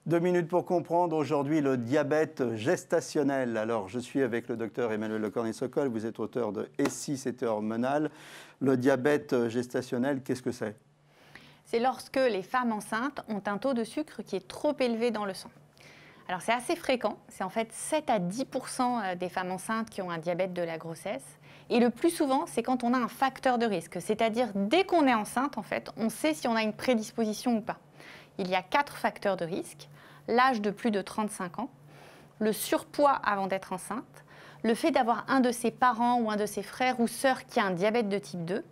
2 minutes pour comprendre aujourd'hui le diabète gestationnel. Alors, je suis avec le docteur Emmanuel Lecornu-Sokol. Vous êtes auteur de « Et si c'était hormonal ?» Le diabète gestationnel, qu'est-ce que c'est? C'est lorsque les femmes enceintes ont un taux de sucre qui est trop élevé dans le sang. Alors, c'est assez fréquent. C'est en fait 7 à 10% des femmes enceintes qui ont un diabète de la grossesse. Et le plus souvent, c'est quand on a un facteur de risque. C'est-à-dire, dès qu'on est enceinte, en fait, on sait si on a une prédisposition ou pas. Il y a 4 facteurs de risque. L'âge de plus de 35 ans, le surpoids avant d'être enceinte, le fait d'avoir un de ses parents ou un de ses frères ou sœurs qui a un diabète de type 2,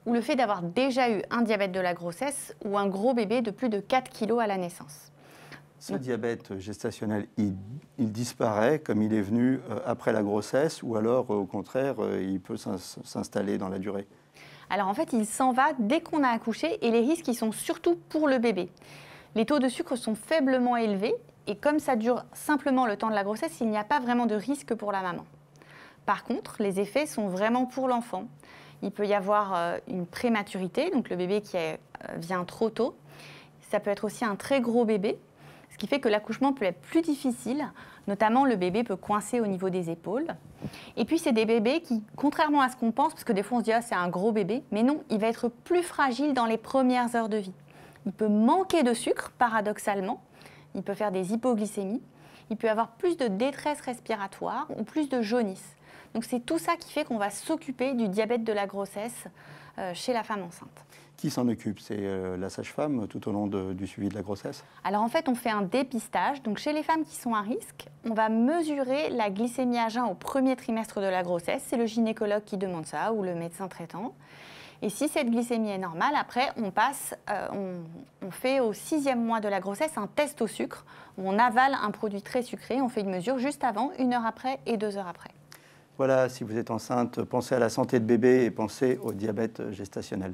ou le fait d'avoir déjà eu un diabète de la grossesse ou un gros bébé de plus de 4 kg à la naissance. Ce diabète gestationnel, il disparaît comme il est venu après la grossesse ou alors au contraire, il peut s'installer dans la durée? Alors en fait, il s'en va dès qu'on a accouché et les risques ils sont surtout pour le bébé. Les taux de sucre sont faiblement élevés et comme ça dure simplement le temps de la grossesse, il n'y a pas vraiment de risque pour la maman. Par contre, les effets sont vraiment pour l'enfant. Il peut y avoir une prématurité, donc le bébé qui vient trop tôt. Ça peut être aussi un très gros bébé, ce qui fait que l'accouchement peut être plus difficile, notamment le bébé peut coincer au niveau des épaules. Et puis c'est des bébés qui, contrairement à ce qu'on pense, parce que des fois on se dit « ah c'est un gros bébé », mais non, il va être plus fragile dans les premières heures de vie. Il peut manquer de sucre, paradoxalement, il peut faire des hypoglycémies, il peut avoir plus de détresse respiratoire ou plus de jaunisse. Donc c'est tout ça qui fait qu'on va s'occuper du diabète de la grossesse chez la femme enceinte. Qui s'en occupe? C'est la sage-femme tout au long du suivi de la grossesse? Alors en fait, on fait un dépistage. Donc chez les femmes qui sont à risque, on va mesurer la glycémie à jeun au premier trimestre de la grossesse. C'est le gynécologue qui demande ça ou le médecin traitant. Et si cette glycémie est normale, après, on fait au 6e mois de la grossesse un test au sucre où on avale un produit très sucré. On fait une mesure juste avant, 1 heure après et 2 heures après. Voilà, si vous êtes enceinte, pensez à la santé de bébé et pensez au diabète gestationnel.